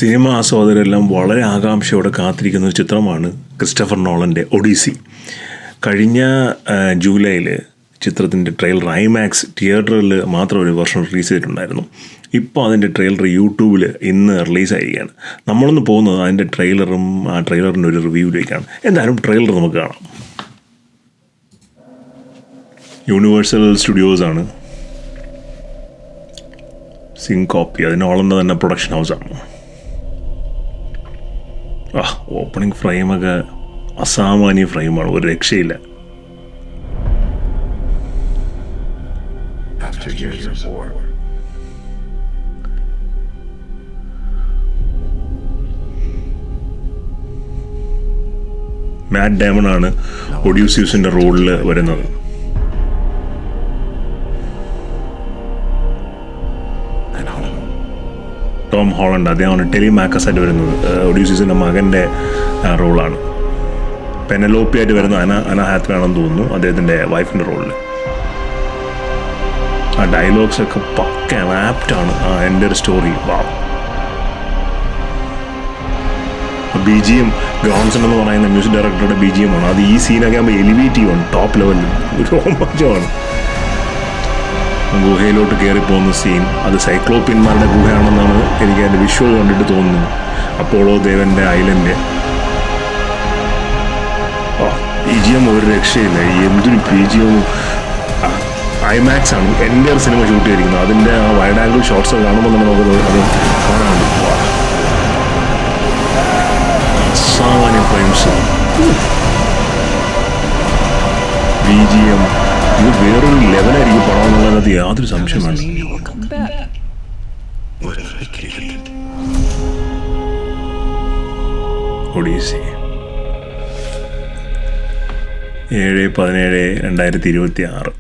Cinema ആസ്വാദകരെല്ലാം വളരെ ആകാംക്ഷയോടെ കാത്തിരിക്കുന്ന ഒരു ചിത്രമാണ് ക്രിസ്റ്റഫർ നോളൻ്റെ ഒഡീസി. കഴിഞ്ഞ ജൂലൈയിൽ ചിത്രത്തിൻ്റെ ട്രെയിലർ ഐമാക്സ് തിയേറ്ററിൽ മാത്രം ഒരു വെർഷൻ റിലീസ് ചെയ്തിട്ടുണ്ടായിരുന്നു. ഇപ്പോൾ അതിൻ്റെ ട്രെയിലർ യൂട്യൂബിൽ ഇന്ന് റിലീസായിരിക്കുകയാണ്. നമ്മളൊന്ന് പോകുന്നത് അതിൻ്റെ ട്രെയിലറും ആ ട്രെയിലറിൻ്റെ ഒരു റിവ്യൂവിലേക്കാണ്. എന്തായാലും ട്രെയിലർ നമുക്ക് കാണാം. യൂണിവേഴ്സൽ സ്റ്റുഡിയോസാണ് സിങ്കോപ്പി, അത് നോളൻ്റെ തന്നെ പ്രൊഡക്ഷൻ ഹൗസാണ്. ഓപ്പണിംഗ് ഫ്രെയിമൊക്കെ അസാമാന്യ ഫ്രെയിമാണ്, ഒരു രക്ഷയില്ല. മാറ്റ് ഡേമൺ ആണ് ഒഡ്യൂസിയസിൻ്റെ റോളിൽ വരുന്നത്. ടോം ഹോളണ്ട്, അദ്ദേഹമാണ് ടെലിമാക്കസായിട്ട് വരുന്നത്. ഒഡ്യൂസിയസിൻ്റെ മകൻ്റെ റോളാണ്. പെനലോപ്പി ആയിട്ട് വരുന്ന അന ഹാത്വേ ആണെന്ന് തോന്നുന്നു, അദ്ദേഹത്തിൻ്റെ വൈഫിൻ്റെ റോളിൽ. ആ ഡയലോഗ്സൊക്കെ പക്കയാണ്, ആപ്റ്റാണ്. എൻ്റെ ഒരു സ്റ്റോറി. BGM ഗ്രോൺസൺ എന്ന് പറയുന്ന മ്യൂസിക് ഡയറക്ടറുടെ BGM ആണ്. അത് ഈ സീനൊക്കെ ആകുമ്പോൾ എലിവേറ്റ് ചെയ്യുവാണ്, ടോപ്പ് ലെവലിൽ. ഒരു രോമാഞ്ചമാണ്. ഗുഹയിലോട്ട് കയറിപ്പോകുന്ന സീൻ, അത് സൈക്ലോപ്പിയന്മാരുടെ ഗുഹയാണെന്നാണ് എനിക്ക് അതിൻ്റെ വിഷ്വൽ കണ്ടിട്ട് തോന്നുന്നത്. Apollo ദേവൻ്റെ island. BGM ഒരു രക്ഷയില്ല. എന്തൊരു BGM. ഐമാക്സ് ആണ് എൻ്റെ ഒരു സിനിമ ഷൂട്ട് ചെയ്തിരിക്കുന്നത്. അതിൻ്റെ ആ വൈഡ് ആംഗിൾ ഷോട്ട്സ് കാണുമ്പോൾ തന്നെ നമുക്ക് അത് കാണാനുണ്ട്. സാമാന്യ ഫ്രെയിംസ്, BGM, ഇത് വേറൊരു ലെവലായിരിക്കും പടം എന്നുള്ളത് യാതൊരു സംശയമാണ്. ഒഡീസി 7/17/2026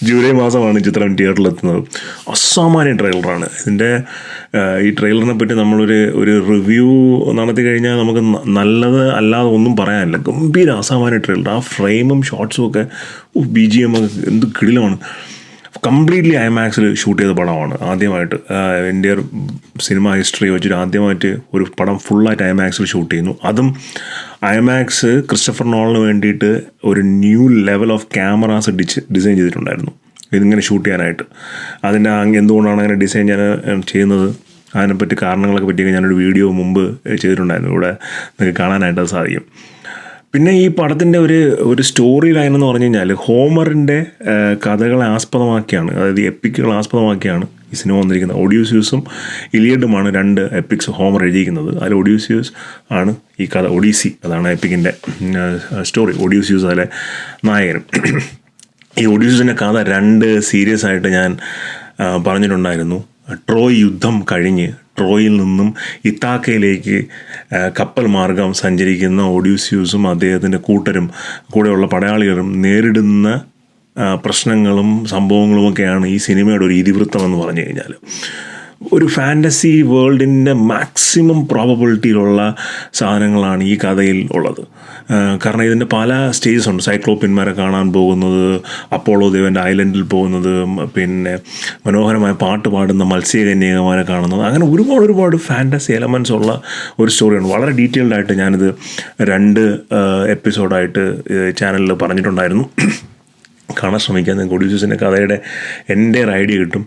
ജൂലൈ മാസമാണ് ചിത്രം തിയേറ്ററിലെത്തുന്നത്. അസാമാന്യ ട്രെയിലറാണ് ഇതിൻ്റെ. ഈ ട്രെയിലറിനെ പറ്റി നമ്മളൊരു റിവ്യൂ നടത്തി കഴിഞ്ഞാൽ നമുക്ക് നല്ലത് അല്ലാതെ ഒന്നും പറയാനില്ല. ഗംഭീര അസാമാന്യ ട്രെയിലർ. ആ ഫ്രെയിമും ഷോട്ട്സും ഒക്കെ, BGM ഒക്കെ എന്ത് കിടിലമാണ്. കംപ്ലീറ്റ്ലി ഐമാക്സിൽ ഷൂട്ട് ചെയ്ത പടമാണ്. ആദ്യമായിട്ട് എൻ്റെ സിനിമ ഹിസ്റ്ററി വെച്ചിട്ട് ആദ്യമായിട്ട് ഒരു പടം ഫുള്ളായിട്ട് ഐമാക്സിൽ ഷൂട്ട് ചെയ്യുന്നു. അതും ഐമാക്സ് ക്രിസ്റ്റഫർ നോളന് വേണ്ടിയിട്ട് ഒരു new level of cameras design ചെയ്തിട്ടുണ്ടായിരുന്നു ഇതിങ്ങനെ ഷൂട്ട് ചെയ്യാനായിട്ട്. അതിൻ്റെ എന്തുകൊണ്ടാണ് അങ്ങനെ ഡിസൈൻ ചെയ്യുന്നത്, അതിനെപ്പറ്റി കാരണങ്ങളൊക്കെ പറ്റിയൊക്കെ ഞാനൊരു വീഡിയോ മുമ്പ് ചെയ്തിട്ടുണ്ടായിരുന്നു. ഇവിടെ നിങ്ങൾക്ക് കാണാനായിട്ട് അത് സാധിക്കും. പിന്നെ ഈ പടത്തിൻ്റെ ഒരു സ്റ്റോറി ലൈൻ എന്ന് പറഞ്ഞു കഴിഞ്ഞാൽ ഹോമറിൻ്റെ കഥകളെ ആസ്പദമാക്കിയാണ്, അതായത് എപ്പിക്കുകൾ ആസ്പദമാക്കിയാണ് ഈ സിനിമ വന്നിരിക്കുന്നത്. ഒഡ്യൂസിയസും ഇലിയഡുമാണ് 2 എപ്പിക്സ് ഹോമർ എഴുതിയിരിക്കുന്നത്. അതിൽ ഒഡ്യൂസിയസ് ആണ് ഈ കഥ. ഒഡീസി അതാണ് എപ്പിക്കിൻ്റെ സ്റ്റോറി. ഒഡ്യൂസിയസ് അതിലെ നായകനും. ഈ ഒഡ്യൂസിയസിൻ്റെ കഥ 2 സീരിയസ് ആയിട്ട് ഞാൻ പറഞ്ഞിട്ടുണ്ടായിരുന്നു. ട്രോയ് യുദ്ധം കഴിഞ്ഞ് ട്രോയിൽ നിന്നും ഇത്താക്കയിലേക്ക് കപ്പൽ മാർഗം സഞ്ചരിക്കുന്ന ഒഡ്യൂസിയസും അദ്ദേഹത്തിൻ്റെ കൂട്ടരും കൂടെയുള്ള പടയാളികളും നേരിടുന്ന പ്രശ്നങ്ങളും സംഭവങ്ങളുമൊക്കെയാണ് ഈ സിനിമയുടെ ഒരു ഇതിവൃത്തം എന്ന് പറഞ്ഞു കഴിഞ്ഞാൽ. ഒരു ഫാൻറ്റസി വേൾഡിൻ്റെ മാക്സിമം പ്രോബബിലിറ്റിയിലുള്ള സാധനങ്ങളാണ് ഈ കഥയിൽ ഉള്ളത്. കാരണം ഇതിൻ്റെ പല സ്റ്റേജസ് ഉണ്ട്. സൈക്ലോപ്പിയന്മാരെ കാണാൻ പോകുന്നത്, അപ്പോളോ ദേവൻ്റെ ഐലൻഡിൽ പോകുന്നത്, പിന്നെ മനോഹരമായ പാട്ട് പാടുന്ന മത്സ്യകന്യകമാരെ കാണുന്നത്, അങ്ങനെ ഒരുപാട് ഫാൻറ്റസി എലമെൻറ്റ്സ് ഉള്ള ഒരു സ്റ്റോറിയാണ്. വളരെ ഡീറ്റെയിൽഡായിട്ട് ഞാനിത് 2 എപ്പിസോഡായിട്ട് ചാനലിൽ പറഞ്ഞിട്ടുണ്ടായിരുന്നു. കാണാൻ ശ്രമിക്കാൻ നിങ്ങൾക്ക് ഒഡ്യൂസിയസിൻ്റെ കഥയുടെ എൻ്റെ ഒരു ഐഡിയ കിട്ടും.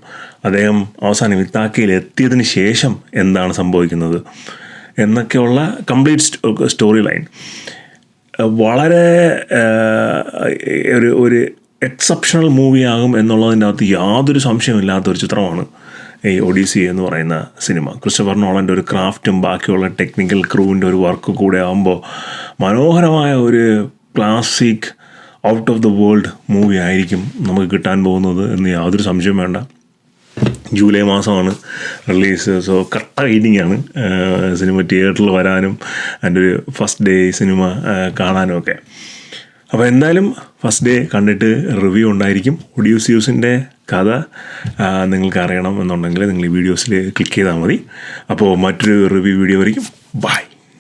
അദ്ദേഹം അവസാനം ഇത്താക്കയിൽ എത്തിയതിന് ശേഷം എന്താണ് സംഭവിക്കുന്നത് എന്നൊക്കെയുള്ള കംപ്ലീറ്റ് സ്റ്റോറി ലൈൻ. വളരെ ഒരു എക്സെപ്ഷണൽ മൂവിയാകും എന്നുള്ളതിൻ്റെ അകത്ത് യാതൊരു സംശയമില്ലാത്തൊരു ചിത്രമാണ് ഈ ഒഡീസി എന്ന് പറയുന്ന സിനിമ. ക്രിസ്റ്റഫർ നോളൻ്റെ ഒരു ക്രാഫ്റ്റും ബാക്കിയുള്ള ടെക്നിക്കൽ ക്രൂവിൻ്റെ ഒരു വർക്ക് കൂടെ ആകുമ്പോൾ മനോഹരമായ ഒരു classic out of the world movie ആയിരിക്കും നമുക്ക് കിട്ടാൻ പോകുന്നത് എന്ന് യാതൊരു സംശയം വേണ്ട. ജൂലൈ മാസമാണ് റിലീസ്. സോ കട്ട വെയിറ്റിംഗാണ് സിനിമ തിയേറ്ററിൽ വരാനും എൻ്റെ ഒരു ഫസ്റ്റ് ഡേ സിനിമ കാണാനും ഒക്കെ. അപ്പോൾ എന്തായാലും ഫസ്റ്റ് ഡേ കണ്ടിട്ട് റിവ്യൂ ഉണ്ടായിരിക്കും. ഒഡ്യൂസിയസിൻ്റെ കഥ നിങ്ങൾക്ക് അറിയണം എന്നുണ്ടെങ്കിൽ നിങ്ങൾ ഈ വീഡിയോസിൽ ക്ലിക്ക് ചെയ്താൽ മതി. അപ്പോൾ മറ്റൊരു റിവ്യൂ വീഡിയോ വരയ്ക്കും. ബൈ.